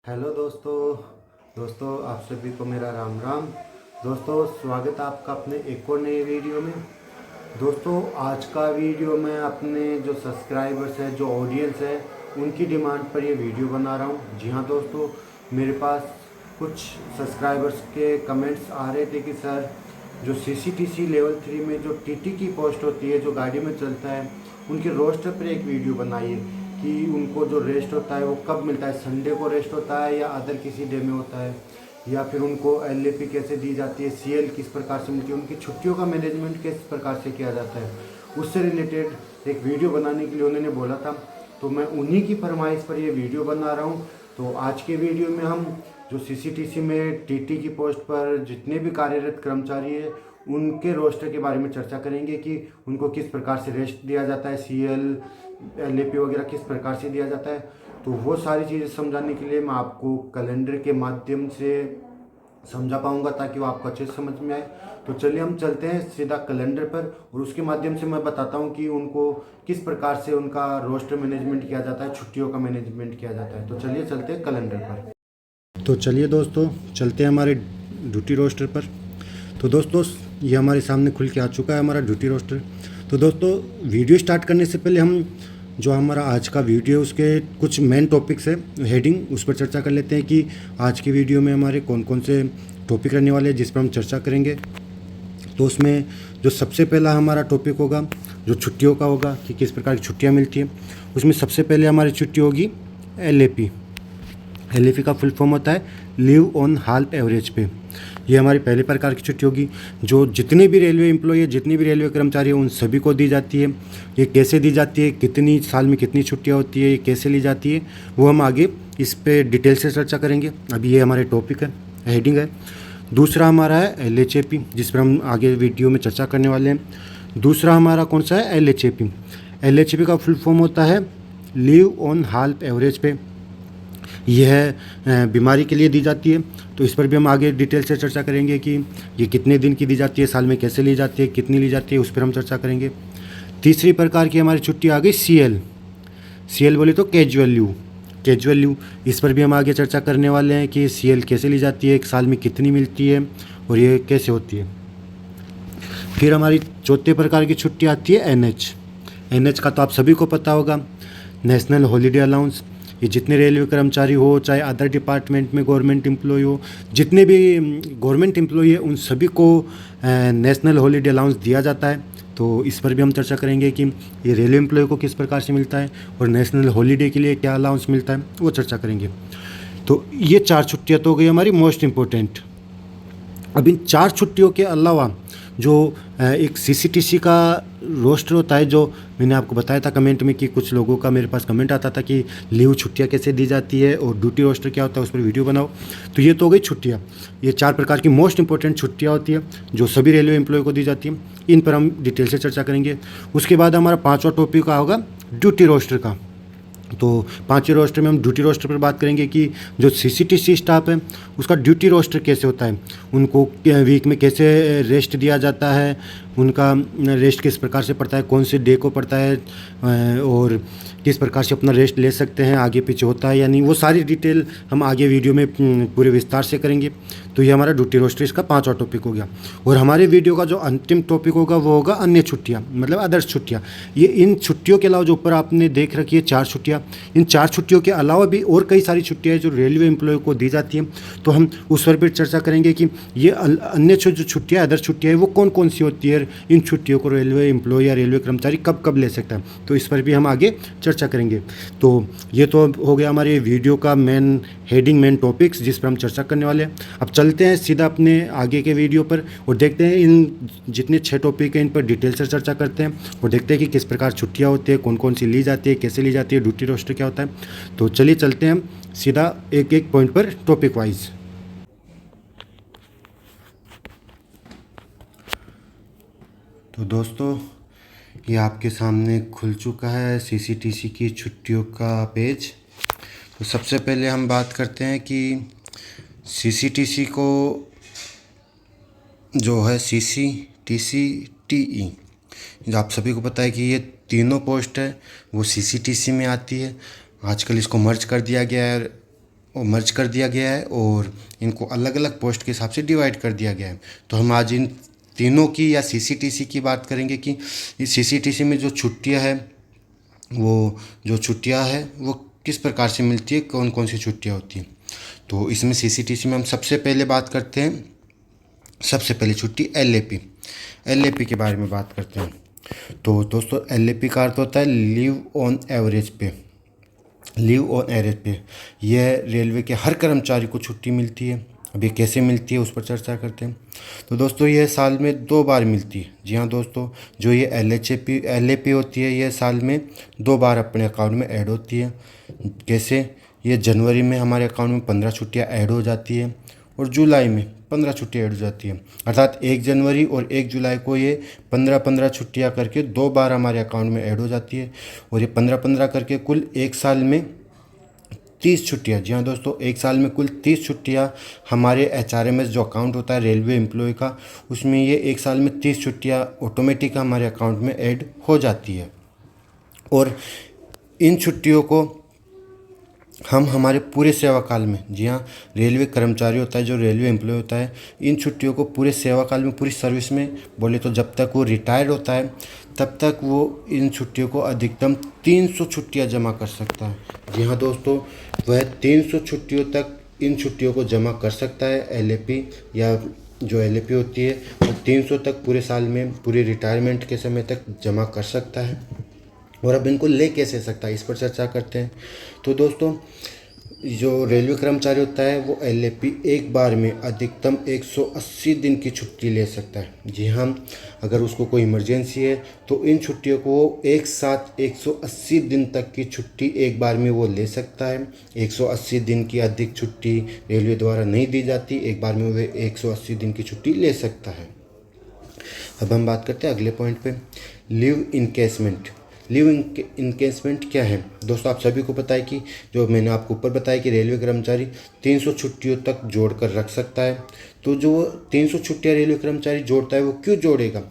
Hello दोस्तों आप सभी को मेरा राम राम। दोस्तों स्वागत है आपका अपने एक और नए वीडियो में। दोस्तों आज का वीडियो मैं अपने जो सब्सक्राइबर्स हैं, जो ऑडियंस है, उनकी डिमांड पर ये वीडियो बना रहा हूँ। जी हाँ दोस्तों, मेरे पास कुछ सब्सक्राइबर्स के कमेंट्स आ रहे थे कि सर जो सीसीटीसी लेवल 3 में जो टीटी की पोस्ट होती है, जो गाड़ी में चलता है, उनके रोस्टर पर एक वीडियो बनाइए कि उनको जो रेस्ट होता है वो कब मिलता है, संडे को रेस्ट होता है या अदर किसी डे में होता है, या फिर उनको एलएपी कैसे दी जाती है, सीएल किस प्रकार से मिलती है, उनकी छुट्टियों का मैनेजमेंट किस प्रकार से किया जाता है, उससे रिलेटेड एक वीडियो बनाने के लिए उन्होंने बोला था। तो मैं उन्हीं की फरमाइश पर ये वीडियो बना रहा हूँ। तो आज के वीडियो में हम जो सीसीटीसी में टीटी की पोस्ट पर जितने भी कार्यरत कर्मचारी है उनके रोस्टर के बारे में चर्चा करेंगे कि उनको किस प्रकार से रेस्ट दिया जाता है, सीएल एलएपी वगैरह किस प्रकार से दिया जाता है। तो वो सारी चीज़ें समझाने के लिए मैं आपको कैलेंडर के माध्यम से समझा पाऊंगा ताकि वो आपको अच्छे से समझ में आए। तो चलिए हम चलते हैं सीधा कैलेंडर पर और उसके माध्यम से मैं बताता हूँ कि उनको किस प्रकार से उनका रोस्टर मैनेजमेंट किया जाता है, छुट्टियों का मैनेजमेंट किया जाता है। तो चलिए चलते हैं कैलेंडर पर। तो चलिए दोस्तों चलते हैं हमारे ड्यूटी रोस्टर पर। तो दोस्तों ये हमारे सामने खुल के आ चुका है हमारा ड्यूटी रोस्टर। तो दोस्तों वीडियो स्टार्ट करने से पहले हम जो हमारा आज का वीडियो है उसके कुछ मेन टॉपिक्स है, हेडिंग, उस पर चर्चा कर लेते हैं कि आज की वीडियो में हमारे कौन कौन से टॉपिक रहने वाले हैं जिस पर हम चर्चा करेंगे। तो उसमें जो सबसे पहला हमारा टॉपिक होगा जो छुट्टियों का होगा कि किस प्रकार की छुट्टियाँ मिलती हैं। उसमें सबसे पहले हमारी छुट्टी होगी एलएपी। एलएपी का फुल फॉर्म होता है लीव ऑन हाल्फ एवरेज पे। ये हमारी पहले प्रकार की छुट्टी होगी जो जितने भी रेलवे एम्प्लॉई है, जितने भी रेलवे कर्मचारी हैं, उन सभी को दी जाती है। ये कैसे दी जाती है, कितनी साल में कितनी छुट्टियां होती है, ये कैसे ली जाती है, वो हम आगे इस पे डिटेल से चर्चा करेंगे। अभी ये हमारे टॉपिक है, हेडिंग है। दूसरा हमारा है एलएचएपी जिस पर हम आगे वीडियो में चर्चा करने वाले हैं। दूसरा हमारा कौन सा है, एलएचएपी। एलएचएपी का फुल फॉर्म होता है लीव ऑन हाल्फ एवरेज पे। यह बीमारी के लिए दी जाती है। तो इस पर भी हम आगे डिटेल से चर्चा करेंगे कि ये कितने दिन की दी जाती है, साल में कैसे ली जाती है, कितनी ली जाती है, उस पर हम चर्चा करेंगे। तीसरी प्रकार की हमारी छुट्टी आ गई सीएल। सीएल बोले तो कैजुअल लीव। कैजुअल लीव इस पर भी हम आगे चर्चा करने वाले हैं कि सीएल कैसे ली जाती है, एक साल में कितनी मिलती है और ये कैसे होती है। फिर हमारी चौथे प्रकार की छुट्टी आती है एनएच। एनएच का तो आप सभी को पता होगा, नेशनल हॉलीडे अलाउंस। ये जितने रेलवे कर्मचारी हो, चाहे अदर डिपार्टमेंट में गवर्नमेंट एम्प्लॉय हो, जितने भी गवर्नमेंट एम्प्लॉय है उन सभी को नेशनल हॉलीडे अलाउंस दिया जाता है। तो इस पर भी हम चर्चा करेंगे कि ये रेलवे एम्प्लॉय को किस प्रकार से मिलता है और नेशनल हॉलीडे के लिए क्या अलाउंस मिलता है, वो चर्चा करेंगे। तो ये 4 छुट्टियाँ तो हो गई हमारी मोस्ट इम्पोर्टेंट। अब इन 4 छुट्टियों के अलावा जो एक सीसीटीसी का रोस्टर होता है, जो मैंने आपको बताया था कमेंट में कि कुछ लोगों का मेरे पास कमेंट आता था कि लीव छुट्टियाँ कैसे दी जाती है और ड्यूटी रोस्टर क्या होता है, उस पर वीडियो बनाओ। तो ये तो हो गई छुट्टियाँ। ये 4 प्रकार की मोस्ट इंपॉर्टेंट छुट्टियाँ होती है जो सभी रेलवे एम्प्लॉय को दी जाती है। इन पर हम डिटेल से चर्चा करेंगे। उसके बाद हमारा 5वां टॉपिक का होगा ड्यूटी रोस्टर का। तो 5वें रोस्टर में हम ड्यूटी रोस्टर पर बात करेंगे कि जो सीसीटीसी स्टाफ है उसका ड्यूटी रोस्टर कैसे होता है, उनको वीक में कैसे रेस्ट दिया जाता है, उनका रेस्ट किस प्रकार से पड़ता है, कौन से डे को पड़ता है और किस प्रकार से अपना रेस्ट ले सकते हैं, आगे पीछे होता है या नहीं, वो सारी डिटेल हम आगे वीडियो में पूरे विस्तार से करेंगे। तो ये हमारा ड्यूटी रोस्टर इसका 5वां टॉपिक हो गया। और हमारे वीडियो का जो अंतिम टॉपिक होगा वो होगा अन्य छुट्टियाँ, मतलब अदर्स छुट्टियाँ। ये इन छुट्टियों के अलावा जो ऊपर आपने देख रखी है 4 छुट्टियाँ, इन 4 छुट्टियों के अलावा भी और कई सारी छुट्टियाँ हैं जो रेलवे एम्प्लॉय को दी जाती हैं। तो हम उस पर भी चर्चा करेंगे कि ये अन्य जो छुट्टियाँ, अदर छुट्टियाँ हैं वो कौन कौन सी होती है, इन छुट्टियों को रेलवे एम्प्लॉय या रेलवे कर्मचारी कब कब ले सकता है। तो इस पर भी हम आगे चर्चा करेंगे। तो ये तो हो गया हमारे वीडियो का मेन हेडिंग, मेन टॉपिक्स जिस पर हम चर्चा करने वाले हैं। अब चलते हैं सीधा अपने आगे के वीडियो पर और देखते हैं इन जितने 6 टॉपिक हैं इन पर डिटेल से चर्चा करते हैं और देखते हैं कि किस प्रकार छुट्टियाँ होती है, कौन कौन सी ली जाती है, कैसे ली जाती है, ड्यूटी रोस्टर क्या होता है। तो चलिए चलते हैं हम सीधा एक एक पॉइंट पर टॉपिक वाइज। तो दोस्तों ये आपके सामने खुल चुका है सीसीटीसी की छुट्टियों का पेज। तो सबसे पहले हम बात करते हैं कि सीसीटीसी को जो है सीसीटीसी टीई, जो आप सभी को पता है कि ये तीनों पोस्ट है वो सीसीटीसी में आती है। आजकल इसको मर्ज कर दिया गया है मर्ज कर दिया गया है और इनको अलग अलग पोस्ट के हिसाब से डिवाइड कर दिया गया है। तो हम आज इन तीनों की या सीसीटीसी की बात करेंगे कि इस सीसीटीसी में जो छुट्टियां है वो किस प्रकार से मिलती है, कौन कौन सी छुट्टियां होती हैं। तो इसमें सीसीटीसी में हम सबसे पहले बात करते हैं, सबसे पहली छुट्टी एलएपी के बारे में बात करते हैं। तो दोस्तों एलएपी का अर्थ होता है लीव ऑन एवरेज पे। यह रेलवे के हर कर्मचारी को छुट्टी मिलती है। अब ये कैसे मिलती है उस पर चर्चा करते हैं। तो दोस्तों यह साल में 2 बार मिलती है। जी हाँ दोस्तों, जो ये एलएपी होती है यह साल में 2 बार अपने अकाउंट में ऐड होती है। कैसे? ये जनवरी में हमारे अकाउंट में 15 छुट्टियाँ ऐड हो जाती है और जुलाई में 15 छुट्टियाँ ऐड हो जाती है। अर्थात 1 जनवरी और 1 जुलाई को ये 15-15 छुट्टियाँ करके 2 बार हमारे अकाउंट में ऐड हो जाती है और ये 15-15 करके कुल एक साल में 30 छुट्टियाँ। जी हाँ दोस्तों, एक साल में कुल 30 छुट्टियाँ हमारे एचआरएमएस जो अकाउंट होता है रेलवे एम्प्लॉय का, उसमें ये एक साल में 30 छुट्टियाँ ऑटोमेटिक हमारे अकाउंट में ऐड हो जाती है। और इन छुट्टियों को हम हमारे पूरे सेवा काल में, जी हाँ, रेलवे कर्मचारी होता है जो रेलवे एम्प्लॉय होता है, इन छुट्टियों को पूरे सेवा काल में, पूरी सर्विस में बोले तो जब तक वो रिटायर्ड होता है तब तक वो इन छुट्टियों को अधिकतम 300 छुट्टियाँ जमा कर सकता है। जी हाँ दोस्तों, वह 300 छुट्टियों तक इन छुट्टियों को जमा कर सकता है। एलएपी या जो एलएपी होती है वो 300 तक पूरे साल में, पूरे रिटायरमेंट के समय तक जमा कर सकता है। और अब इनको ले कैसे सकता है इस पर चर्चा करते हैं। तो दोस्तों जो रेलवे कर्मचारी होता है वो एलएपी एक बार में अधिकतम 180 दिन की छुट्टी ले सकता है। जी हाँ, अगर उसको कोई इमरजेंसी है तो इन छुट्टियों को वो एक साथ 180 दिन तक की छुट्टी एक बार में वो ले सकता है। 180 दिन की अधिक छुट्टी रेलवे द्वारा नहीं दी जाती, एक बार में वे 180 दिन की छुट्टी ले सकता है। अब हम बात करते हैं अगले पॉइंट पे, लीव इनकेसमेंट क्या है। दोस्तों आप सभी को पता है कि जो मैंने आपको ऊपर बताया कि रेलवे कर्मचारी 300 छुट्टियों तक जोड़कर रख सकता है। तो जो 300 छुट्टियां रेलवे कर्मचारी जोड़ता है वो क्यों जोड़ेगा?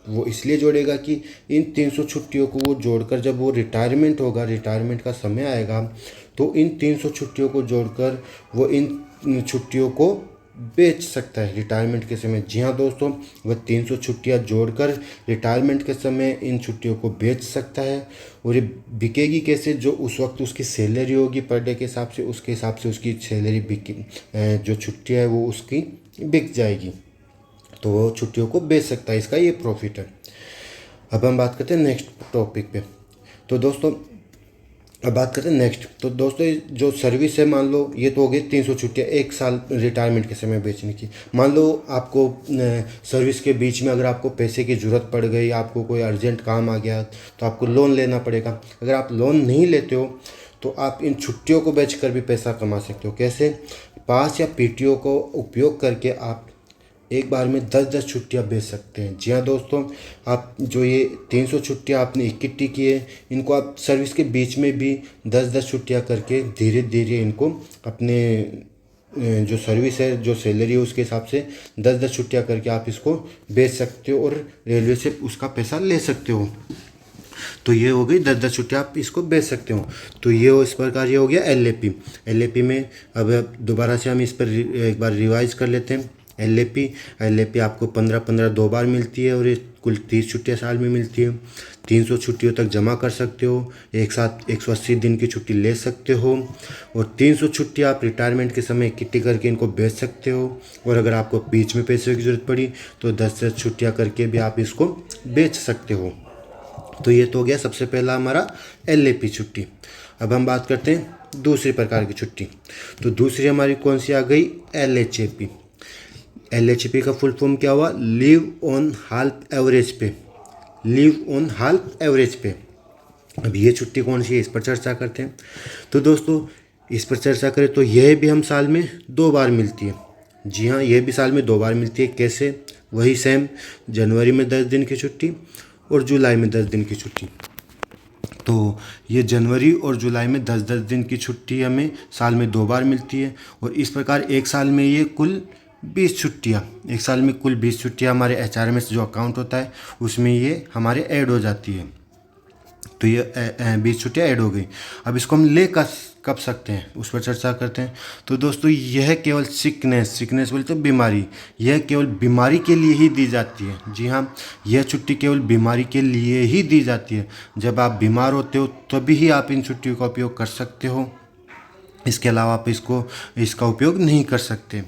वो इसलिए जोड़ेगा कि इन 300 छुट्टियों को वो जोड़कर जब वो रिटायरमेंट होगा, रिटायरमेंट का समय आएगा, तो इन 300 छुट्टियों को जोड़कर वो इन छुट्टियों को बेच सकता है रिटायरमेंट के समय। जी हाँ दोस्तों, वह 300 छुट्टियाँ जोड़कर रिटायरमेंट के समय इन छुट्टियों को बेच सकता है। और ये बिकेगी कैसे? जो उस वक्त उसकी सैलरी होगी पर डे के हिसाब से, उसके हिसाब से उसकी सैलरी जो छुट्टियाँ है वो उसकी बिक जाएगी, तो वो छुट्टियों को बेच सकता है। इसका ये प्रॉफिट है। अब हम बात करते हैं नेक्स्ट टॉपिक पे। तो दोस्तों अब बात करते हैं नेक्स्ट। तो दोस्तों जो सर्विस है, मान लो ये तो हो गई 300 छुट्टियाँ एक साल रिटायरमेंट के समय बेचने की। मान लो आपको सर्विस के बीच में अगर आपको पैसे की ज़रूरत पड़ गई, आपको कोई अर्जेंट काम आ गया तो आपको लोन लेना पड़ेगा। अगर आप लोन नहीं लेते हो तो आप इन छुट्टियों को बेचकर भी पैसा कमा सकते हो। कैसे? पास या पीटीओ को उपयोग करके आप एक बार में 10-10 छुट्टियाँ बेच सकते हैं। जी हाँ दोस्तों, आप जो ये 300 छुट्टियाँ आपने इकट्ठी की है, इनको आप सर्विस के बीच में भी 10-10 छुट्टियाँ करके धीरे धीरे इनको अपने जो सर्विस है, जो सैलरी है उसके हिसाब से 10-10 छुट्टियाँ करके आप इसको बेच सकते हो और रेलवे से उसका पैसा ले सकते हो। तो ये हो गई 10-10 छुट्टियाँ आप इसको बेच सकते हो। तो ये इस प्रकार ये हो गया एलएपी में। अब दोबारा से हम इस पर एक बार रिवाइज कर लेते हैं। एलएपी आपको 15-15 2 बार मिलती है और ये कुल 30 छुट्टियाँ साल में मिलती है। 300 छुट्टियों तक जमा कर सकते हो, एक साथ 180 दिन की छुट्टी ले सकते हो और 300 छुट्टियाँ आप रिटायरमेंट के समय इकट्ठी करके इनको बेच सकते हो। और अगर आपको बीच में पैसे की ज़रूरत पड़ी तो 10-10 छुट्टियाँ करके भी आप इसको बेच सकते हो। तो ये तो हो गया सबसे पहला हमारा एलएपी छुट्टी। अब हम बात करते हैं दूसरी प्रकार की छुट्टी। तो दूसरी हमारी कौन सी आ गई? एलएचपी का फुल फॉर्म क्या हुआ? लीव ऑन हाल्फ एवरेज पे। अब ये छुट्टी कौन सी है इस पर चर्चा करते हैं। तो दोस्तों इस पर चर्चा करें तो यह भी हम साल में 2 बार मिलती है। जी हाँ, यह भी साल में 2 बार मिलती है। कैसे? वही सेम, जनवरी में 10 दिन की छुट्टी और जुलाई में 10 दिन की छुट्टी। तो ये जनवरी और जुलाई में 10-10 दिन की छुट्टी हमें साल में 2 बार मिलती है। और इस प्रकार एक साल में ये कुल 20 छुट्टियाँ, एक साल में कुल 20 छुट्टियाँ हमारे एचआरएमएस जो अकाउंट होता है उसमें ये हमारे ऐड हो जाती है। तो ये 20 छुट्टियाँ ऐड हो गई। अब इसको हम ले कब सकते हैं उस पर चर्चा करते हैं। तो दोस्तों यह केवल सिकनेस बोलते हैं बीमारी, यह केवल बीमारी के लिए ही दी जाती है। जी हाँ, यह छुट्टी केवल बीमारी के लिए ही दी जाती है। जब आप बीमार होते हो तभी ही आप इन छुट्टियों का उपयोग कर सकते हो, इसके अलावा आप इसका उपयोग नहीं कर सकते।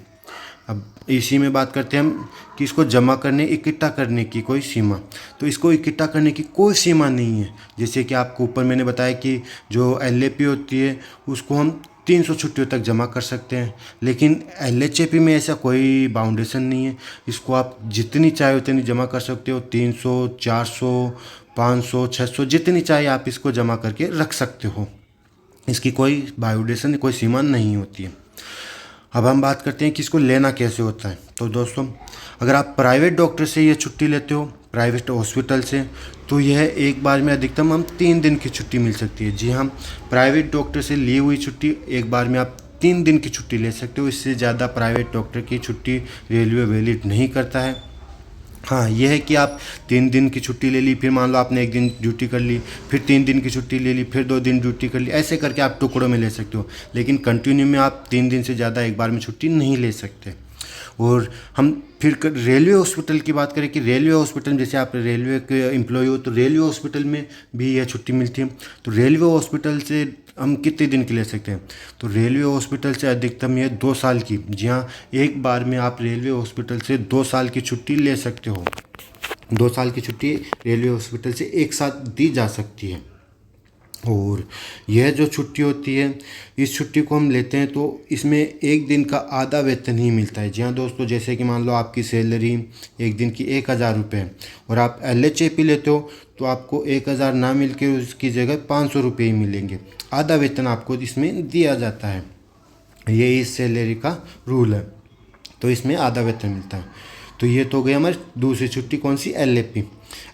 अब इसी में बात करते हैं हम कि इसको जमा करने इकट्ठा करने की कोई सीमा। तो इसको इकट्ठा करने की कोई सीमा नहीं है। जैसे कि आपको ऊपर मैंने बताया कि जो LAP होती है उसको हम 300 छुट्टियों तक जमा कर सकते हैं, लेकिन LHAP में ऐसा कोई बाउंडेशन नहीं है। इसको आप जितनी चाहे उतनी जमा कर सकते हो, 300, 400, 500, 600 जितनी चाहे आप इसको जमा करके रख सकते हो। इसकी कोई बाउंडेशन, कोई सीमा नहीं होती है। अब हम बात करते हैं कि इसको लेना कैसे होता है। तो दोस्तों अगर आप प्राइवेट डॉक्टर से ये छुट्टी लेते हो, प्राइवेट हॉस्पिटल से, तो यह एक बार में अधिकतम हम 3 दिन की छुट्टी मिल सकती है। जी हाँ, प्राइवेट डॉक्टर से ली हुई छुट्टी एक बार में आप 3 दिन की छुट्टी ले सकते हो। इससे ज़्यादा प्राइवेट डॉक्टर की छुट्टी रेलवे वैलिड नहीं करता है। हाँ, यह है कि आप 3 दिन की छुट्टी ले ली, फिर मान लो आपने 1 दिन ड्यूटी कर ली, फिर 3 दिन की छुट्टी ले ली, फिर 2 दिन ड्यूटी कर ली, ऐसे करके आप टुकड़ों में ले सकते हो। लेकिन कंटिन्यू में आप 3 दिन से ज़्यादा एक बार में छुट्टी नहीं ले सकते। और हम फिर रेलवे हॉस्पिटल की बात करें कि रेलवे हॉस्पिटल में जैसे आप रेलवे के एम्प्लॉय हो तो रेलवे हॉस्पिटल में भी यह छुट्टी मिलती है। तो रेलवे हॉस्पिटल से हम कितने दिन की ले सकते हैं? तो रेलवे हॉस्पिटल से अधिकतम यह 2 साल की, जी हाँ, एक बार में आप रेलवे हॉस्पिटल से 2 साल की छुट्टी ले सकते हो। 2 साल की छुट्टी रेलवे हॉस्पिटल से एक साथ दी जा सकती है। और यह जो छुट्टी होती है, इस छुट्टी को हम लेते हैं तो इसमें एक दिन का आधा वेतन ही मिलता है। जी हाँ दोस्तों, जैसे कि मान लो आपकी सैलरी एक दिन की 1000 रुपये है और आप LHAP लेते हो तो आपको 1000 ना मिल के उसकी जगह 500 रुपये ही मिलेंगे। आधा वेतन आपको इसमें दिया जाता है। ये इस सैलरी का रूल है, तो इसमें आधा वेतन मिलता है। तो ये तो गई हमारी दूसरी छुट्टी, कौन सी?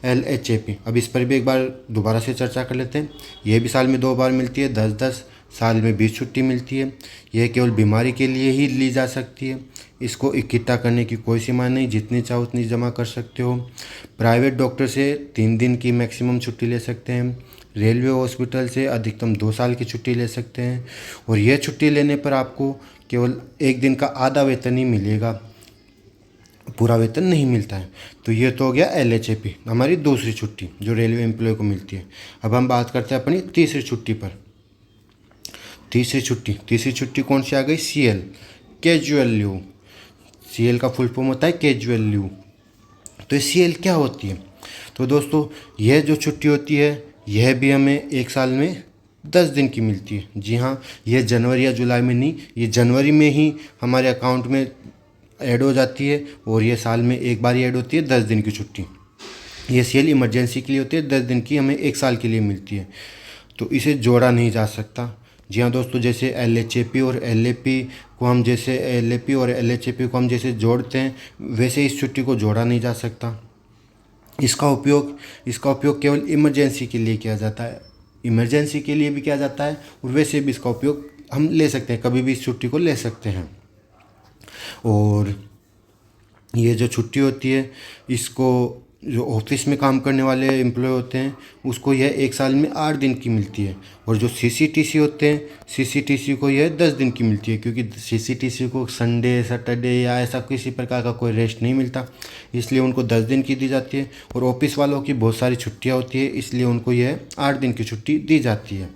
LHAP। अब इस पर भी एक बार दोबारा से चर्चा कर लेते हैं। यह भी साल में 2 बार मिलती है, 10-10 साल में 20 छुट्टी मिलती है। यह केवल बीमारी के लिए ही ली जा सकती है। इसको इकट्ठा करने की कोई सीमा नहीं, जितनी चाहो उतनी जमा कर सकते हो। प्राइवेट डॉक्टर से 3 दिन की मैक्सिमम छुट्टी ले सकते हैं। रेलवे हॉस्पिटल से अधिकतम 2 साल की छुट्टी ले सकते हैं। और यह छुट्टी लेने पर आपको केवल एक दिन का आधा वेतन ही मिलेगा, पूरा वेतन नहीं मिलता है। तो ये तो हो गया LHAP, हमारी दूसरी छुट्टी जो रेलवे एम्प्लॉय को मिलती है। अब हम बात करते हैं अपनी तीसरी छुट्टी पर। तीसरी छुट्टी कौन सी आ गई? CL, casual leave. CL का फुल फॉर्म होता है कैजुअल लीव। तो CL क्या होती है? तो दोस्तों यह जो छुट्टी होती है यह भी हमें एक साल में 10 दिन की मिलती है। जी हाँ, यह जनवरी या जुलाई में नहीं, ये जनवरी में ही हमारे अकाउंट में ऐड हो जाती है और ये साल में एक बार ही ऐड होती है 10 दिन की छुट्टी। ये CL इमरजेंसी के लिए होती है, 10 दिन की हमें एक साल के लिए मिलती है। तो इसे जोड़ा नहीं जा सकता। जी हाँ दोस्तों, जैसे LHAP और LAP को हम जैसे जोड़ते हैं वैसे इस छुट्टी को जोड़ा नहीं जा सकता। इसका उपयोग केवल इमरजेंसी के लिए किया जाता है, इमरजेंसी के लिए भी किया जाता है और वैसे भी इसका उपयोग हम ले सकते हैं, कभी भी इस छुट्टी को ले सकते हैं। और ये जो छुट्टी होती है इसको जो ऑफिस में काम करने वाले एम्प्लॉय होते हैं उसको यह एक साल में 8 दिन की मिलती है। और जो CCTC होते हैं, CCTC को यह 10 दिन की मिलती है, क्योंकि CCTC को संडे, सैटरडे या ऐसा किसी प्रकार का कोई रेस्ट नहीं मिलता, इसलिए उनको 10 दिन की दी जाती है। और ऑफिस वालों की बहुत सारी छुट्टियाँ होती है, इसलिए उनको यह 8 दिन की छुट्टी दी जाती है।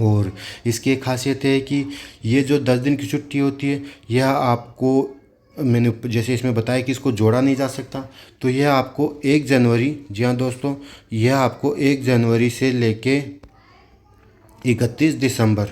और इसकी एक खासियत है कि ये जो 10 दिन की छुट्टी होती है यह आपको, मैंने जैसे इसमें बताया कि इसको जोड़ा नहीं जा सकता, तो यह आपको 1 जनवरी, जी हाँ दोस्तों, यह आपको 1 जनवरी से लेके 31 दिसंबर,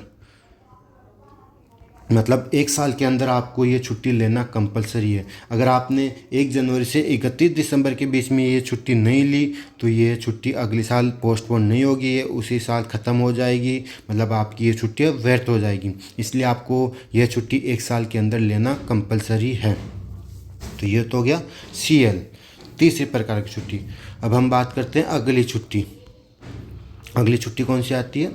मतलब एक साल के अंदर आपको ये छुट्टी लेना कंपलसरी है। अगर आपने 1 जनवरी से 31 दिसंबर के बीच में ये छुट्टी नहीं ली तो ये छुट्टी अगले साल पोस्टपोन नहीं होगी, ये उसी साल ख़त्म हो जाएगी, मतलब आपकी ये छुट्टियाँ व्यर्थ हो जाएगी। इसलिए आपको यह छुट्टी एक साल के अंदर लेना कंपलसरी है। तो ये तो हो गया CL, तीसरे प्रकार की छुट्टी। अब हम बात करते हैं अगली छुट्टी कौन सी आती है?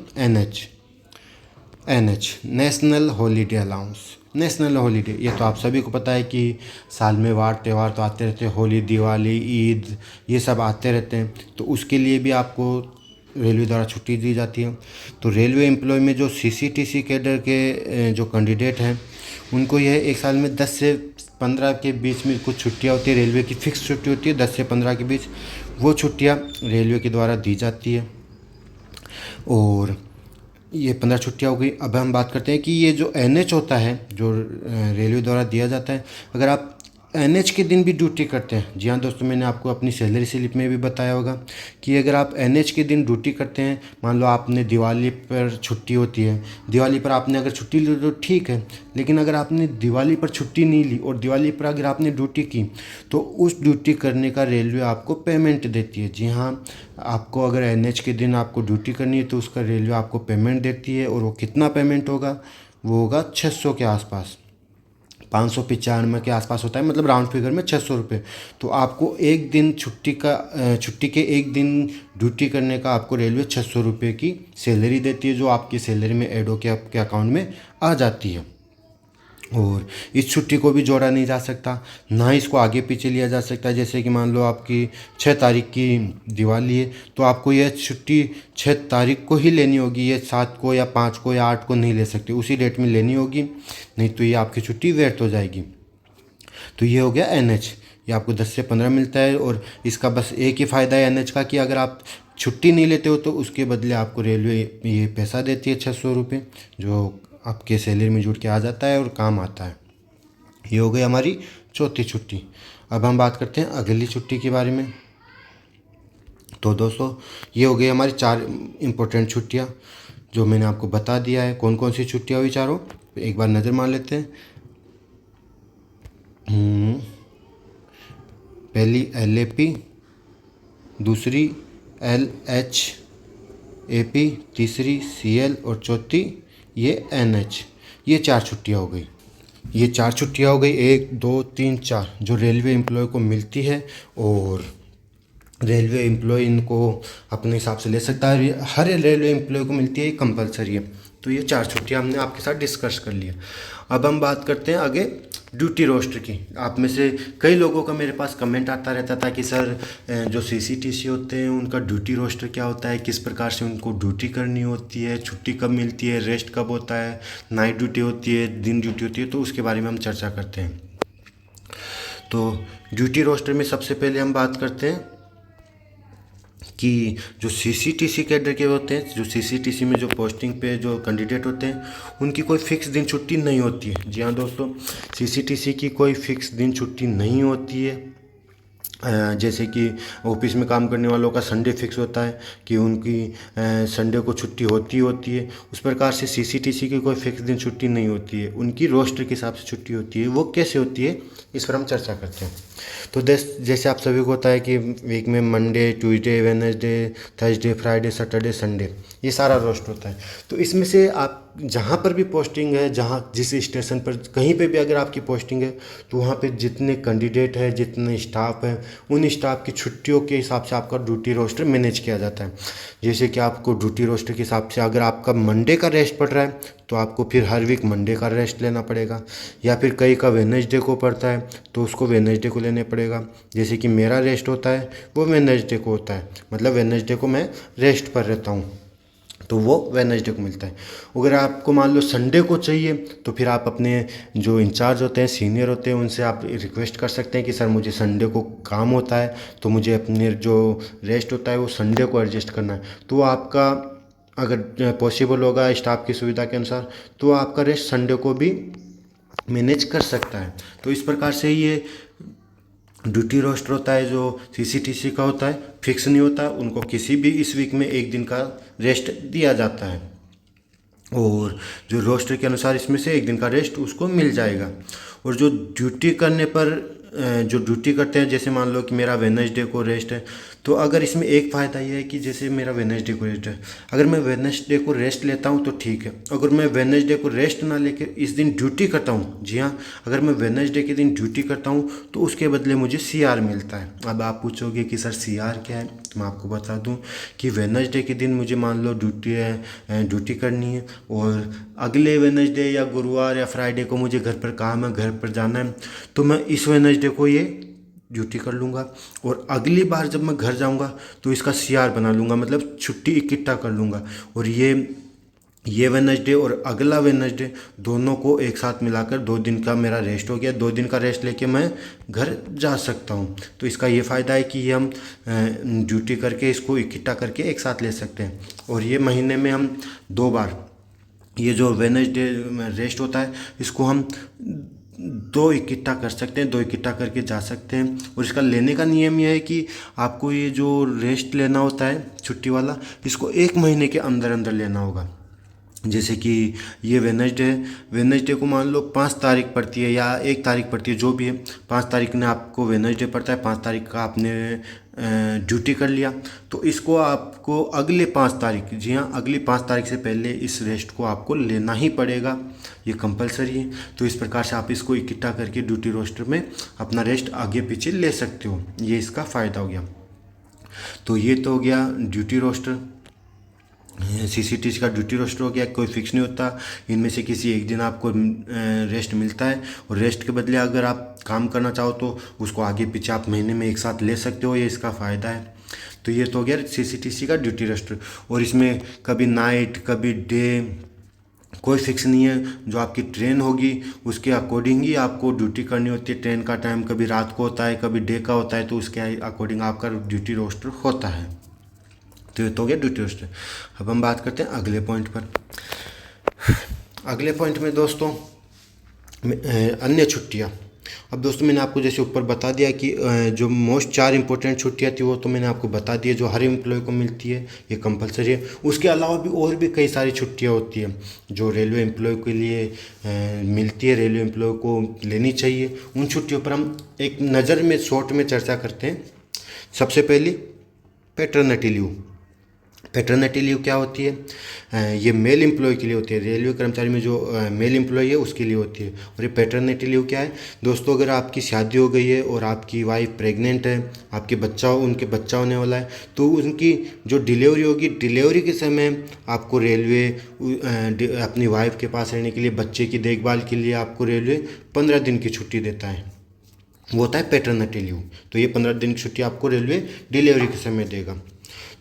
NH, national holiday allowance. National holiday, ये तो आप सभी को पता है कि साल में वार त्यौहार तो आते रहते हैं, होली, दिवाली, ईद, ये सब आते रहते हैं। तो उसके लिए भी आपको रेलवे द्वारा छुट्टी दी जाती है। तो रेलवे एम्प्लॉय में जो सीसीटीसी कैडर के जो कैंडिडेट हैं उनको यह एक साल में 10 से 15 के बीच में कुछ छुट्टियां होती है, रेलवे की फ़िक्स छुट्टी होती है 10 से 15 के बीच, वो छुट्टियां रेलवे के द्वारा दी जाती है। और ये 15 छुट्टियां हो गई। अब हम बात करते हैं कि ये जो एनएच होता है जो रेलवे द्वारा दिया जाता है, अगर आप एनएच के दिन भी ड्यूटी करते हैं, जी हाँ दोस्तों, मैंने आपको अपनी सैलरी स्लिप में भी बताया होगा कि अगर आप एनएच के दिन ड्यूटी करते हैं, मान लो आपने दिवाली पर छुट्टी होती है, दिवाली पर आपने अगर छुट्टी ली तो ठीक है, लेकिन अगर आपने दिवाली पर छुट्टी नहीं ली और दिवाली पर अगर आपने ड्यूटी की तो उस ड्यूटी करने का रेलवे आपको पेमेंट देती है। जी हाँ, आपको अगर एनएच के दिन आपको ड्यूटी करनी है तो उसका रेलवे आपको पेमेंट देती है। और वो कितना पेमेंट होगा, वो होगा 600 के आसपास, 595 के आसपास होता है, मतलब राउंड फिगर में 600 रुपये। तो आपको एक दिन छुट्टी के एक दिन ड्यूटी करने का आपको रेलवे 600 रुपये की सैलरी देती है, जो आपकी सैलरी में ऐड होकर आपके अकाउंट में आ जाती है। और इस छुट्टी को भी जोड़ा नहीं जा सकता, ना इसको आगे पीछे लिया जा सकता। जैसे कि मान लो आपकी 6 तारीख की दिवाली है तो आपको यह छुट्टी 6 तारीख को ही लेनी होगी, ये 7 को या 5 को या 8 को नहीं ले सकते, उसी डेट में लेनी होगी, नहीं तो ये आपकी छुट्टी व्यर्थ हो जाएगी। तो ये हो गया एनएच, ये आपको 10 से 15 मिलता है। और इसका बस एक ही फ़ायदा है एनएच का कि अगर आप छुट्टी नहीं लेते हो तो उसके बदले आपको रेलवे ये पैसा देती है 600 रुपये, जो आपके सैलरी में जुड़ के आ जाता है और काम आता है। ये हो गई हमारी चौथी छुट्टी। अब हम बात करते हैं अगली छुट्टी के बारे में। तो दोस्तों ये हो गई हमारी 4 इम्पोर्टेंट छुट्टियाँ जो मैंने आपको बता दिया है। कौन कौन सी छुट्टियाँ हुई चारों, एक बार नज़र मार लेते हैं। पहली एलएपी, दूसरी एलएचएपी, तीसरी सीएल और चौथी ये एनएच। ये 4 छुट्टियाँ हो गई। ये 4 छुट्टियाँ हो गई, 1 2 3 4 जो रेलवे एम्प्लॉय को मिलती है, और रेलवे एम्प्लॉय इनको अपने हिसाब से ले सकता है। हर रेलवे एम्प्लॉय को मिलती है, ये कंपलसरी है। तो ये 4 छुट्टियाँ हमने आपके साथ डिस्कस कर लिया। अब हम बात करते हैं आगे ड्यूटी रोस्टर की। आप में से कई लोगों का मेरे पास कमेंट आता रहता था कि सर जो सीसीटीसी होते हैं उनका ड्यूटी रोस्टर क्या होता है, किस प्रकार से उनको ड्यूटी करनी होती है, छुट्टी कब मिलती है, रेस्ट कब होता है, नाइट ड्यूटी होती है, दिन ड्यूटी होती है। तो उसके बारे में हम चर्चा करते हैं। तो ड्यूटी रोस्टर में सबसे पहले हम बात करते हैं कि जो सीसीटीसी कैडर के होते हैं, जो सीसीटीसी में जो पोस्टिंग पे जो कैंडिडेट होते हैं, उनकी कोई फ़िक्स दिन छुट्टी नहीं होती है। जी हाँ दोस्तों, सीसीटीसी की कोई फ़िक्स दिन छुट्टी नहीं होती है। जैसे कि ऑफिस में काम करने वालों का संडे फिक्स होता है कि उनकी संडे को छुट्टी होती है, उस प्रकार से सीसीटीसी की कोई फिक्स दिन छुट्टी नहीं होती है, उनकी रोस्टर के हिसाब से छुट्टी होती है। वो कैसे होती है इस पर हम चर्चा करते हैं। तो जैसे आप सभी को होता है कि वीक में Monday, Tuesday, Wednesday, Thursday, Friday, Saturday, Sunday, ये सारा रोस्ट होता है। तो इसमें से आप जहाँ पर भी पोस्टिंग है, जहाँ जिस स्टेशन पर कहीं पे भी अगर आपकी पोस्टिंग है, तो वहाँ पे जितने कैंडिडेट है, जितने स्टाफ है, उन स्टाफ की छुट्टियों के हिसाब से आपका ड्यूटी रोस्टर मैनेज किया जाता है। जैसे कि आपको ड्यूटी रोस्टर के हिसाब से अगर आपका मंडे का रेस्ट पड़ रहा है तो आपको फिर हर वीक मंडे का रेस्ट लेना पड़ेगा, या फिर कई का वेडनेसडे को पड़ता है तो उसको वेडनेसडे को लेने पड़ेगा। जैसे कि मेरा रेस्ट होता है वो वेडनेसडे को होता है, मतलब वेडनेसडे को मैं रेस्ट पर रहता हूँ, तो वो वेडनेसडे को मिलता है। अगर आपको मान लो संडे को चाहिए तो फिर आप अपने जो इंचार्ज होते हैं, सीनियर होते हैं, उनसे आप रिक्वेस्ट कर सकते हैं कि सर मुझे संडे को काम होता है तो मुझे अपने जो रेस्ट होता है वो संडे को एडजस्ट करना है। तो आपका अगर पॉसिबल होगा स्टाफ की सुविधा के अनुसार तो आपका रेस्ट संडे को भी मैनेज कर सकता है। तो इस प्रकार से ये ड्यूटी रोस्टर होता है जो सीसीटीसी का होता है, फिक्स नहीं होता, उनको किसी भी इस वीक में एक दिन का रेस्ट दिया जाता है, और जो रोस्टर के अनुसार इसमें से एक दिन का रेस्ट उसको मिल जाएगा। और जो ड्यूटी करने पर जो ड्यूटी करते हैं, जैसे मान लो कि मेरा वेडनेसडे को रेस्ट है, तो अगर इसमें एक फ़ायदा ये है कि जैसे मेरा वेडनेसडे को रेस्ट है, अगर मैं वेडनेसडे को रेस्ट लेता हूँ तो ठीक है। अगर मैं वेडनेसडे को रेस्ट ना लेके इस दिन ड्यूटी करता हूँ, जी हाँ, अगर मैं वेडनेसडे के दिन ड्यूटी करता हूँ तो उसके बदले मुझे सीआर मिलता है। अब आप पूछोगे कि सर सीआर क्या है, तो मैं आपको बता दूँ कि वेडनेसडे के दिन मुझे मान लो ड्यूटी करनी है, और अगले वेडनेसडे या गुरुवार या फ्राइडे को मुझे घर पर काम है, घर पर जाना है, तो मैं इस वेडनेसडे को ये ड्यूटी कर लूँगा और अगली बार जब मैं घर जाऊँगा तो इसका सीआर बना लूँगा, मतलब छुट्टी इकट्ठा कर लूँगा। और ये वेडनेसडे और अगला वेडनेसडे दोनों को एक साथ मिलाकर 2 दिन का मेरा रेस्ट हो गया। 2 दिन का रेस्ट लेके मैं घर जा सकता हूँ। तो इसका ये फ़ायदा है कि ये हम ड्यूटी करके इसको इकट्ठा करके एक साथ ले सकते हैं। और ये महीने में हम 2 बार ये जो वेडनेसडे रेस्ट होता है इसको हम 2 इकट्ठा कर सकते हैं, 2 इकट्ठा करके जा सकते हैं। और इसका लेने का नियम यह है कि आपको ये जो रेस्ट लेना होता है छुट्टी वाला, इसको 1 महीने के अंदर अंदर लेना होगा। जैसे कि ये वेडनेसडे को मान लो 5 तारीख पड़ती है या 1 तारीख पड़ती है, जो भी है 5 तारीख ने आपको वेडनेसडे पड़ता है, 5 तारीख का आपने ड्यूटी कर लिया, तो इसको आपको अगले 5 तारीख, जी हाँ अगली 5 तारीख से पहले इस रेस्ट को आपको लेना ही पड़ेगा, ये कंपलसरी है। तो इस प्रकार से आप इसको इकट्ठा करके ड्यूटी रोस्टर में अपना रेस्ट आगे पीछे ले सकते हो, ये इसका फ़ायदा हो गया। तो ये तो हो गया ड्यूटी रोस्टर, सीसीटीसी का ड्यूटी रोस्टर हो गया, कोई फिक्स नहीं होता, इनमें से किसी एक दिन आपको रेस्ट मिलता है। और रेस्ट के बदले अगर आप काम करना चाहो तो उसको आगे पीछे आप महीने में एक साथ ले सकते हो, ये इसका फ़ायदा है। तो ये तो हो गया सीसीटीसी का ड्यूटी रोस्टर। और इसमें कभी नाइट कभी डे कोई फिक्स नहीं है, जो आपकी ट्रेन होगी उसके अकॉर्डिंग ही आपको ड्यूटी करनी होती है। ट्रेन का टाइम कभी रात को होता है कभी डे का होता है, तो उसके अकॉर्डिंग आपका ड्यूटी रोस्टर होता है। तो ये तो हो गया ड्यूटी रोस्टर। अब हम बात करते हैं अगले पॉइंट पर। अगले पॉइंट में दोस्तों अन्य छुट्टियाँ। अब दोस्तों मैंने आपको जैसे ऊपर बता दिया कि जो मोस्ट 4 इंपॉर्टेंट छुट्टियाँ थी वो तो मैंने आपको बता दिया, जो हर एम्प्लॉय को मिलती है, ये कंपलसरी है। उसके अलावा भी और भी कई सारी छुट्टियाँ होती हैं जो रेलवे एम्प्लॉय के लिए मिलती है, रेलवे एम्प्लॉय को लेनी चाहिए। उन छुट्टियों पर हम एक नज़र में शॉर्ट में चर्चा करते हैं। सबसे पहली पैटर्निटी लीव। पैटर्निटी लीव क्या होती है? ये मेल एम्प्लॉय के लिए होती है, रेलवे कर्मचारी में जो मेल एम्प्लॉय है उसके लिए होती है। और ये पैटर्निटी लीव क्या है दोस्तों? अगर आपकी शादी हो गई है और आपकी वाइफ प्रेग्नेंट है, उनके बच्चा होने वाला है, तो उनकी जो डिलीवरी होगी, डिलीवरी के समय आपको रेलवे अपनी वाइफ के पास रहने के लिए, बच्चे की देखभाल के लिए आपको रेलवे 15 दिन की छुट्टी देता है, वो होता है पैटर्निटी लीव। तो ये 15 दिन की छुट्टी आपको रेलवे डिलीवरी के समय देगा।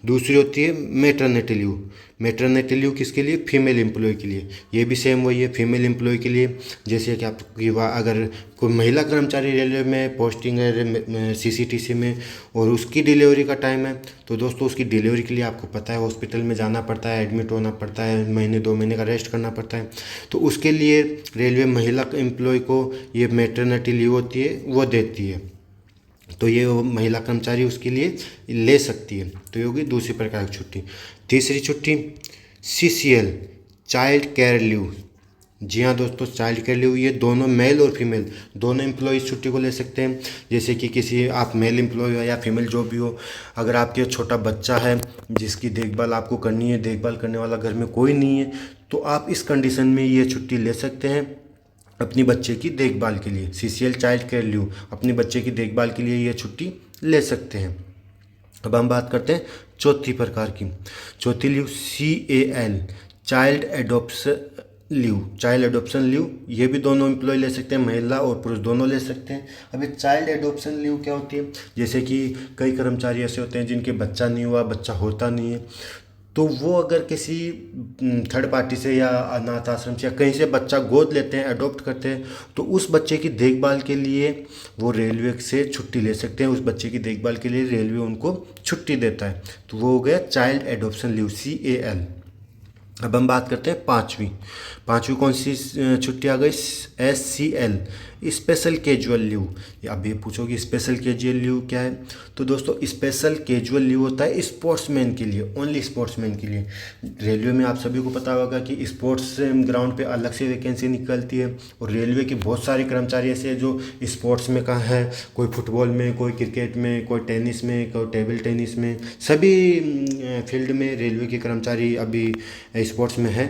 दूसरी होती है मेटरनिटी लीव। मेटरनिटी लीव किसके लिए? फीमेल एम्प्लॉय के लिए। ये भी सेम वही है, फीमेल एम्प्लॉय के लिए। जैसे कि आपकी अगर कोई महिला कर्मचारी रेलवे में पोस्टिंग है सीसीटीसी में और उसकी डिलीवरी का टाइम है, तो दोस्तों उसकी डिलीवरी के लिए आपको पता है हॉस्पिटल में जाना पड़ता है, एडमिट होना पड़ता है, महीने 2 महीने का रेस्ट करना पड़ता है। तो उसके लिए रेलवे महिला एम्प्लॉय को ये मेटरनिटी लीव होती है वो देती है, तो ये महिला कर्मचारी उसके लिए ले सकती है। तो ये होगी दूसरी प्रकार की छुट्टी। तीसरी छुट्टी CCL, चाइल्ड केयर लीव। जी हाँ दोस्तों, चाइल्ड केयर लीव ये दोनों मेल और फीमेल दोनों एम्प्लॉय छुट्टी को ले सकते हैं। जैसे कि किसी आप मेल एम्प्लॉय हो या फीमेल जो भी हो, अगर आपके छोटा बच्चा है जिसकी देखभाल आपको करनी है, देखभाल करने वाला घर में कोई नहीं है, तो आप इस कंडीशन में ये छुट्टी ले सकते हैं अपनी बच्चे की देखभाल के लिए। CCL चाइल्ड केयर लीव, अपनी बच्चे की देखभाल के लिए ये छुट्टी ले सकते हैं। अब हम बात करते हैं चौथी प्रकार की। चौथी leave CAL, child adoption leave. Child adoption leave ये भी दोनों एम्प्लॉय ले सकते हैं, महिला और पुरुष दोनों ले सकते हैं। अब ये चाइल्ड एडॉप्शन लीव क्या होती है? जैसे कि कई कर्मचारी ऐसे होते हैं जिनके बच्चा नहीं हुआ, बच्चा होता नहीं है, तो वो अगर किसी थर्ड पार्टी से या अनाथ आश्रम से या कहीं से बच्चा गोद लेते हैं, अडॉप्ट करते हैं, तो उस बच्चे की देखभाल के लिए वो रेलवे से छुट्टी ले सकते हैं। उस बच्चे की देखभाल के लिए रेलवे उनको छुट्टी देता है, तो वो हो गया चाइल्ड एडॉप्शन लीव CAL। अब हम बात करते हैं पाँचवीं कौन सी छुट्टी आ गई? SCL, special casual leave. अब ये पूछोगे स्पेशल कैजुअल लीव क्या है? तो दोस्तों स्पेशल कैजुअल लीव होता है स्पोर्ट्समैन के लिए, ओनली स्पोर्ट्समैन के लिए। रेलवे में आप सभी को पता होगा कि स्पोर्ट्स ग्राउंड पे अलग से वैकेंसी निकलती है, और रेलवे के बहुत सारे कर्मचारी ऐसे हैं जो स्पोर्ट्स में कहाँ है, कोई फुटबॉल में, कोई क्रिकेट में, कोई टेनिस में, कोई टेबल टेनिस में, सभी फील्ड में रेलवे के कर्मचारी अभी स्पोर्ट्स में है,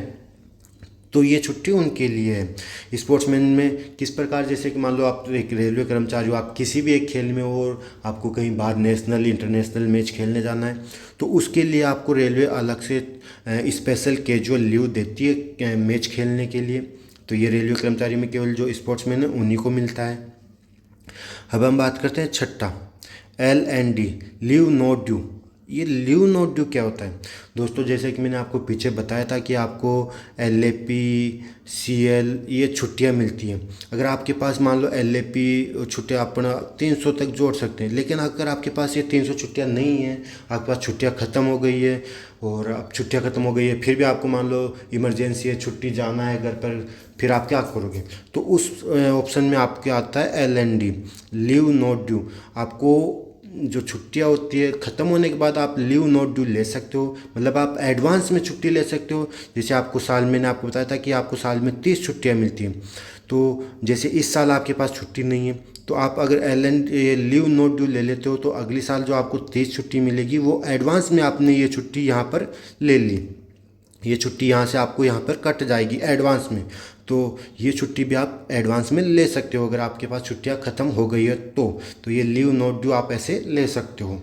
तो ये छुट्टी उनके लिए है। स्पोर्ट्समैन में किस प्रकार? जैसे कि मान लो आप एक रेलवे कर्मचारी हो, आप किसी भी एक खेल में हो और आपको कहीं बाहर नेशनल इंटरनेशनल मैच खेलने जाना है, तो उसके लिए आपको रेलवे अलग से स्पेशल कैजुअल लीव देती है मैच खेलने के लिए। तो ये रेलवे कर्मचारी में केवल जो स्पोर्ट्समैन है उन्हीं को मिलता है। अब हम बात करते हैं छठा, LND, लीव नॉट ड्यू। ये लीव नॉट ड्यू क्या होता है दोस्तों? जैसे कि मैंने आपको पीछे बताया था कि आपको LAP, CL ये छुट्टियां मिलती हैं। अगर आपके पास मान लो LAP छुट्टियां अपना 300 तक जोड़ सकते हैं, लेकिन अगर आपके पास ये 300 छुट्टियां नहीं हैं, आपके पास छुट्टियां ख़त्म हो गई है और अब छुट्टियां ख़त्म हो गई है, फिर भी आपको मान लो इमरजेंसी है, छुट्टी जाना है घर पर, फिर आप क्या करोगे? तो उस ऑप्शन में आपके आता है LND, लीव नॉट ड्यू। आपको जो छुट्टियां होती है ख़त्म होने के बाद आप लीव नॉट ड्यू ले सकते हो, मतलब आप एडवांस में छुट्टी ले सकते हो। जैसे आपको साल, मैंने आपको बताया था कि आपको साल में 30 छुट्टियां मिलती हैं। तो जैसे इस साल आपके पास छुट्टी नहीं है, तो आप अगर लीव नॉट ड्यू ले लेते हो तो अगली साल जो आपको 30 छुट्टी मिलेगी वो एडवांस में आपने ये छुट्टी यहाँ पर ले ली। ये छुट्टी यहाँ से आपको यहाँ पर कट जाएगी एडवांस में। तो ये छुट्टी भी आप एडवांस में ले सकते हो अगर आपके पास छुट्टियाँ ख़त्म हो गई है तो ये लीव नॉट ड्यू आप ऐसे ले सकते हो।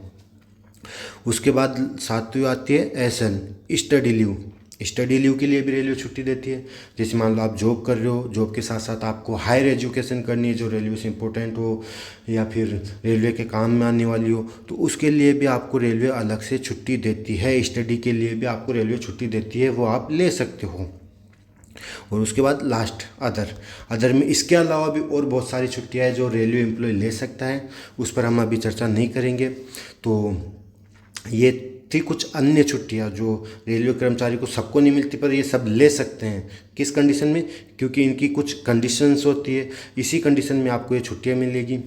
उसके बाद सातवीं आती है SL, study leave. Study leave के लिए भी रेलवे छुट्टी देती है। जैसे मान लो आप जॉब कर रहे हो, जॉब के साथ साथ आपको हायर एजुकेशन करनी है जो रेलवे से इम्पोर्टेंट हो या फिर रेलवे के काम में आने वाली हो, तो उसके लिए भी आपको रेलवे अलग से छुट्टी देती है। स्टडी के लिए भी आपको रेलवे छुट्टी देती है, वो आप ले सकते हो। और उसके बाद लास्ट अदर में इसके अलावा भी और बहुत सारी छुट्टियाँ हैं जो रेलवे एम्प्लॉय ले सकता है, उस पर हम अभी चर्चा नहीं करेंगे। तो ये थी कुछ अन्य छुट्टियाँ जो रेलवे कर्मचारी को सबको नहीं मिलती, पर ये सब ले सकते हैं। किस कंडीशन में? क्योंकि इनकी कुछ कंडीशंस होती है, इसी कंडीशन में आपको ये छुट्टियाँ मिलेगी।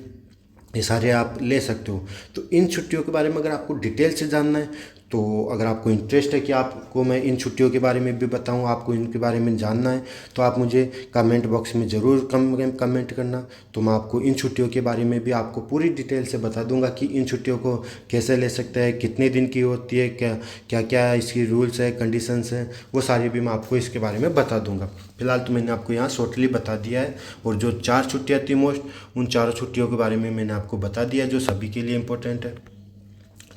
ये सारे आप ले सकते हो। तो इन छुट्टियों के बारे में अगर आपको डिटेल से जानना है, तो अगर आपको इंटरेस्ट है कि आपको मैं इन छुट्टियों के बारे में भी बताऊं, आपको इनके बारे में जानना है, तो आप मुझे कमेंट बॉक्स में ज़रूर कमेंट करना। तो मैं आपको इन छुट्टियों के बारे में भी आपको पूरी डिटेल से बता दूंगा कि इन छुट्टियों को कैसे ले सकते हैं, कितने दिन की होती है, क्या क्या इसकी रूल्स है, कंडीशंस हैं, वो सारी भी मैं आपको इसके बारे में बता दूंगा। फिलहाल तो मैंने आपको यहाँ शॉर्टली बता दिया है। और जो 4 छुट्टियाँ थी मोस्ट, उन 4 छुट्टियों के बारे में मैंने आपको बता दिया जो सभी के लिए इम्पोर्टेंट है।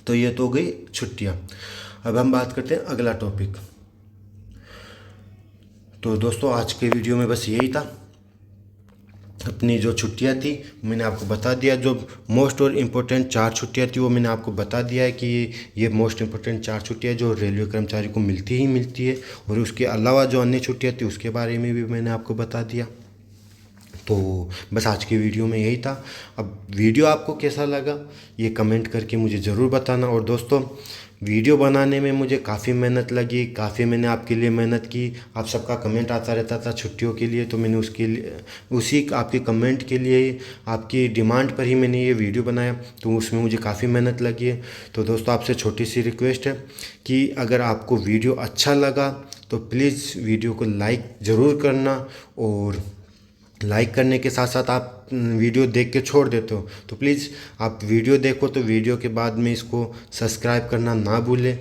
तो ये तो हो गई छुट्टियाँ। अब हम बात करते हैं अगला टॉपिक। तो दोस्तों आज के वीडियो में बस यही था। अपनी जो छुट्टियाँ थी मैंने आपको बता दिया, जो मोस्ट और इम्पोर्टेंट 4 छुट्टियाँ थी वो मैंने आपको बता दिया है कि ये मोस्ट इम्पोर्टेंट 4 छुट्टियाँ जो रेलवे कर्मचारी को मिलती ही मिलती है। और उसके अलावा जो अन्य छुट्टियाँ थी उसके बारे में भी मैंने आपको बता दिया। तो बस आज की वीडियो में यही था। अब वीडियो आपको कैसा लगा ये कमेंट करके मुझे ज़रूर बताना। और दोस्तों वीडियो बनाने में मुझे काफ़ी मेहनत लगी, काफ़ी मैंने आपके लिए मेहनत की। आप सबका कमेंट आता रहता था छुट्टियों के लिए, तो मैंने उसके लिए उसी आपके कमेंट के लिए, आपकी डिमांड पर ही मैंने ये वीडियो बनाया। तो उसमें मुझे काफ़ी मेहनत लगी है। तो दोस्तों आपसे छोटी सी रिक्वेस्ट है कि अगर आपको वीडियो अच्छा लगा तो प्लीज़ वीडियो को लाइक ज़रूर करना। और लाइक करने के साथ साथ आप वीडियो देख के छोड़ देते हो, तो प्लीज़ आप वीडियो देखो तो वीडियो के बाद में इसको सब्सक्राइब करना ना भूलें।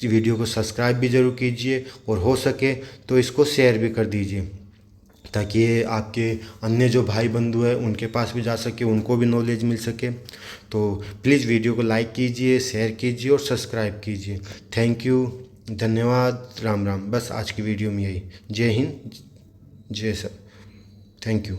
वीडियो को सब्सक्राइब भी ज़रूर कीजिए और हो सके तो इसको शेयर भी कर दीजिए, ताकि ये आपके अन्य जो भाई बंधु हैं उनके पास भी जा सके, उनको भी नॉलेज मिल सके। तो प्लीज़ वीडियो को लाइक कीजिए, शेयर कीजिए और सब्सक्राइब कीजिए। थैंक यू, धन्यवाद, राम राम। बस आज की वीडियो में यही। जय हिंद, जय सर, थैंक यू।